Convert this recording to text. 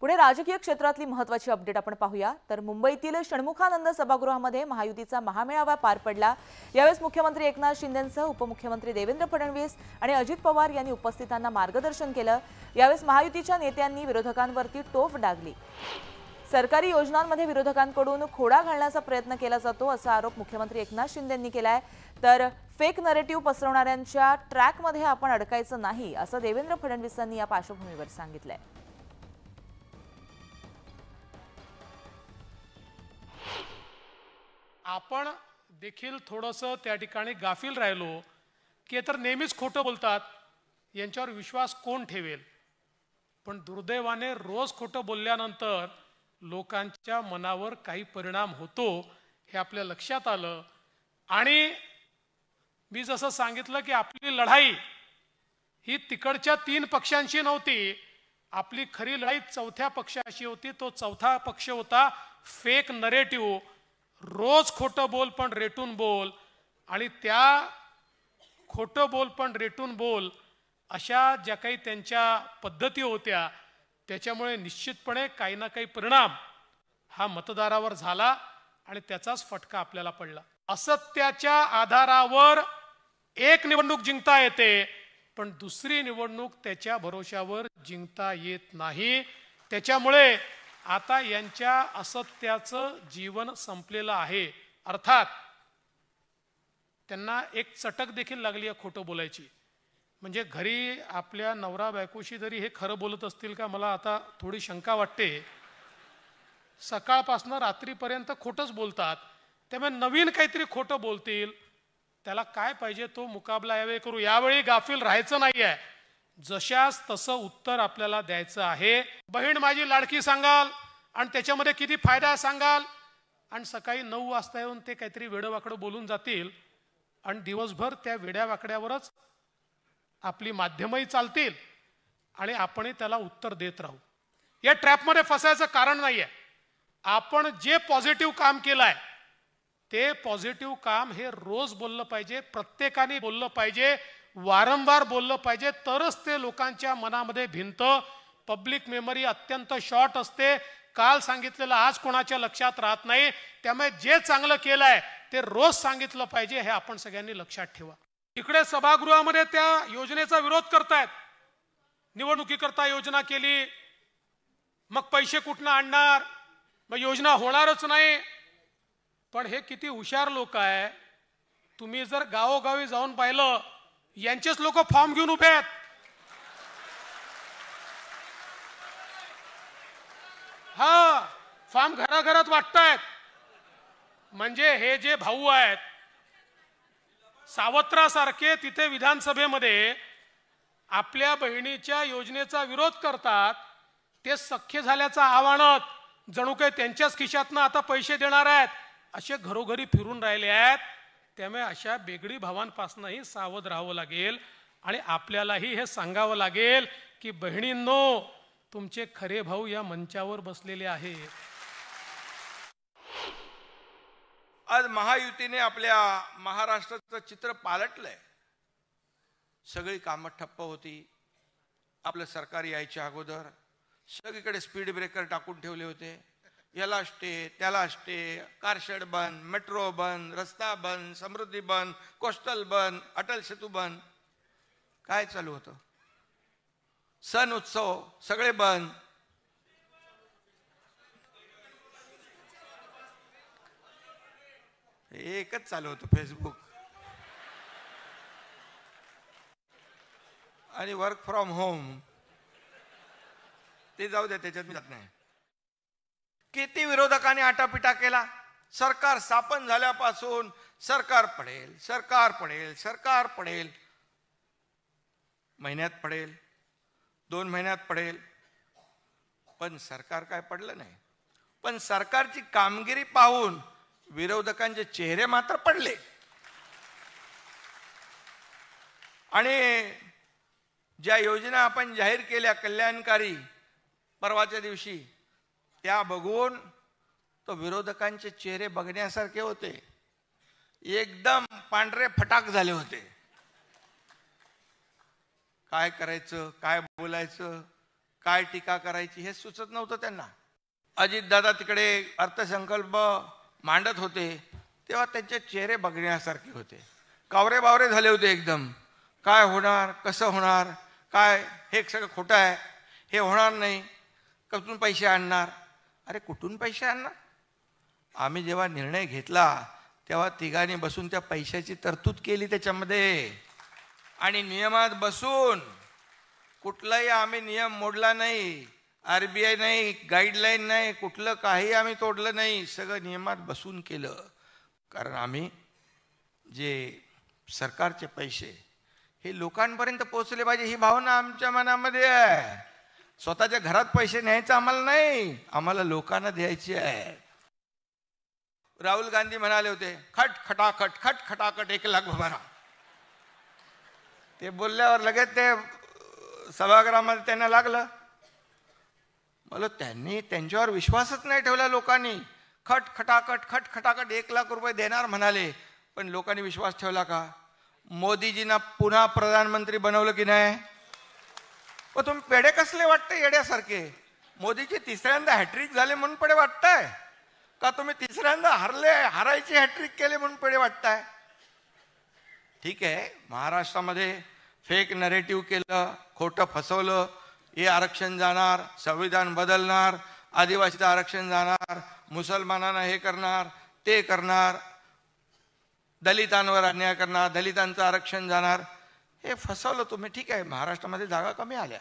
पुढे राजकीय क्षेत्रातली महत्त्वाची अपडेट आपण पाहूया। तर मुंबईतील षण्मुखानंद सभागृहामध्ये महायुतीचा महामेळावा पार पडला। यावेळी मुख्यमंत्री एकनाथ शिंदेंसह उपमुख्यमंत्री देवेंद्र फडणवीस आणि अजित पवार यांनी उपस्थितांना मार्गदर्शन केलं। यावेळी महायुतीच्या नेत्यांनी विरोधकांवरती टोफ डागली। सरकारी योजनांमध्ये विरोधकांकडून खोडा घालण्याचा प्रयत्न केला जातो असा आरोप मुख्यमंत्री एकनाथ शिंदेंनी केलाय। तर फेक नरेटिव्ह पसरवणाऱ्यांच्या ट्रॅकमध्ये आपण अडकायचं नाही असं देवेंद्र फडणवीसांनी या पार्श्वभूमीवर सांगितलंय। आपण देखील थोडंसं त्या ठिकाणी गाफील राहिलो की तर नेहमीच खोटं बोलतात, यांच्यावर विश्वास कोण ठेवेल। पण दुर्दैवाने रोज खोटं बोलल्यानंतर लोकांच्या मनावर काही परिणाम होतो हे आपल्या लक्षात आलं। आणि मी जसं सांगितलं की आपली लढाई ही तिकडच्या 3 पक्षांशी नव्हती, आपली खरी लढाई चौथ्या पक्षाशी होती। तो चौथा पक्ष होता फेक नरेटिव्ह। रोज खोटं बोल पण रेटून बोल, आणि त्या खोटं बोल पण रेटून बोल अशा ज्या काही त्यांच्या पद्धती होत्या त्याच्यामुळे निश्चितपणे काही ना काही परिणाम हा मतदारावर झाला आणि त्याचाच फटका आपल्याला पडला। असत्याच्या आधारावर एक निवडणूक जिंकता येते, पण दुसरी निवडणूक त्याच्या भरोशावर जिंकता येत नाही। त्याच्यामुळे आता यांच्या असत्याचं जीवन संपलेलं आहे। अर्थात त्यांना एक चटक देखील लागली आहे खोटं बोलायची। म्हणजे घरी आपल्या नवरा बायकोशी जरी हे खरं बोलत असतील का, मला आता थोडी शंका वाटते। सकाळपासून रात्रीपर्यंत खोटंच बोलतात, त्यामुळे नवीन काहीतरी खोटं बोलतील। त्याला काय पाहिजे तो मुकाबला यावेळी करू। यावेळी गाफील राहायचं नाहीये, जशास तसं उत्तर आपल्याला द्यायचं आहे। बहीण माझी लाडकी सांगाल आणि त्याच्यामध्ये किती फायदा सांगाल, आणि सकाळी 9 वाजता येऊन ते काहीतरी वेडवाकडं बोलून जातील आणि दिवसभर त्या वेड्यावाकड्यावरच आपली माध्यमही चालतील आणि आपणही त्याला उत्तर देत राहू। या ट्रॅपमध्ये फसायचं कारण नाहीये। आपण जे पॉझिटिव्ह काम केलंय ते पॉझिटिव्ह काम हे रोज बोललं पाहिजे, प्रत्येकाने बोललं पाहिजे, वारंवार बोललं पाहिजे, तरच ते लोकांच्या मनामध्ये भिनतं। पब्लिक मेमरी अत्यंत शॉर्ट असते, काल सांगितलेलं आज कोणाच्या लक्षात राहत नाही। त्यामुळे जे चांगलं केलंय ते रोज सांगितलं पाहिजे, हे आपण सगळ्यांनी लक्षात ठेवा। इकडे सभागृहामध्ये त्या योजनेचा विरोध करतायत। निवडणुकीकरता योजना केली, मग पैसे कुठनं आणणार, मग योजना होणारच नाही। पण हे किती हुशार लोक आहे। तुम्ही जर गावोगावी जाऊन पाहिलं, यांचेच लोक फॉर्म घेऊन उभे आहेत। हा फॉर्म घराघरात वाटतायत। म्हणजे हे जे भाऊ आहेत सावत्रासारखे, तिथे विधानसभेमध्ये आपल्या बहिणीच्या योजनेचा विरोध करतात, ते सख्य झाल्याचा आव्हानात जणू काही त्यांच्याच खिशातनं आता पैसे देणार आहेत असे घरोघरी फिरून राहिले आहेत। त्यामुळे अशा बेगडी भावांपासूनही सावध राहावं लागेल आणि आपल्यालाही हे सांगावं लागेल की बहिणींनो, तुमचे खरे भाऊ या मंचावर बसलेले आहेत। आज महायुतीने आपल्या महाराष्ट्राचं चित्र पालटलंय। सगळी कामं ठप्प होती। आपलं सरकार यायच्या अगोदर सगळीकडे स्पीड ब्रेकर टाकून ठेवले होते। याला स्टे, त्याला स्टे, कारशेड बंद, मेट्रो बंद, रस्ता बंद, समृद्धी बंद, कोस्टल बंद, अटल सेतू बंद। काय चालू होतं? सण उत्सव सगळे बंद। एकच चालू होतं, फेसबुक आणि वर्क फ्रॉम होम। ते जाऊ द्या, त्याच्यात मी जात नाही। किती विरोधकांनी आटापिटा केला। सरकार स्थापन झाल्यापासून सरकार पडेल, सरकार पडेल, सरकार पडेल। महिन्यात पडेल, 2 महिन्यात पडेल, पण सरकार काय पडलं नाही। पण सरकारची कामगिरी पाहून विरोधकांचे चेहरे मात्र पडले। आणि ज्या योजना आपण जाहीर केल्या कल्याणकारी परवाच्या दिवशी, त्या बघून तो विरोधकांचे चेहरे बघण्यासारखे होते। एकदम पांढरे फटाक झाले होते। काय करायचं, काय बोलायचं, काय टीका करायची हे सुचत नव्हतं त्यांना. अजितदादा तिकडे अर्थसंकल्प मांडत होते तेव्हा त्यांचे चेहरे बघण्यासारखे होते. कावरे बावरे झाले होते एकदम. काय होणार, कसं होणार, काय हे सगळं खोटं आहे, हे होणार नाही, कुठून पैसे आणणार. अरे कुठून पैसे आणणार? आम्ही जेव्हा निर्णय घेतला तेव्हा तिघांनी बसून त्या पैशाची तरतूद केली त्याच्यामध्ये, आणि नियमात बसून कुठलाही आम्ही नियम मोडला नाही. RBI नाही, गाईडलाईन नाही, कुठलं काही आम्ही तोडलं नाही. सगळं नियमात बसून केलं. कारण आम्ही जे सरकारचे पैसे हे लोकांपर्यंत पोहोचले पाहिजे ही भावना आमच्या मनामध्ये आहे. स्वतःच्या घरात पैसे न्यायचं आम्हाला नाही, आम्हाला लोकांना द्यायचे आहे. राहुल गांधी म्हणाले होते खट खटाखट 1 लाख भरा. ते बोलल्यावर लगेच ते सभागृहामध्ये त्यांना लागलं. मला त्यांनी त्यांच्यावर विश्वासच नाही ठेवला लोकांनी. खट खटाखट 1 लाख रुपये देणार म्हणाले, पण लोकांनी विश्वास ठेवला का? मोदीजींना पुन्हा प्रधानमंत्री बनवलं की नाही? पण तुम्ही पेढे कसले वाटते येड्यासारखे? मोदीजी तिसऱ्यांदा हॅट्रिक झाले म्हणून पेढे वाटताय का? तुम्ही तिसऱ्यांदा हारायची हॅट्रिक केले म्हणून पेढे वाटताय? ठीक आहे, महाराष्ट्रामध्ये फेक नरेटिव्ह केलं, खोटं फसवलं, हे आरक्षण जाणार, संविधान बदलणार, आदिवासीचं आरक्षण जाणार, मुसलमानांना हे करणार, ते करणार, दलितांवर अन्याय करणार, दलितांचं आरक्षण जाणार, हे फसवलं तुम्ही. ठीक आहे, महाराष्ट्रामध्ये जागा कमी आल्या.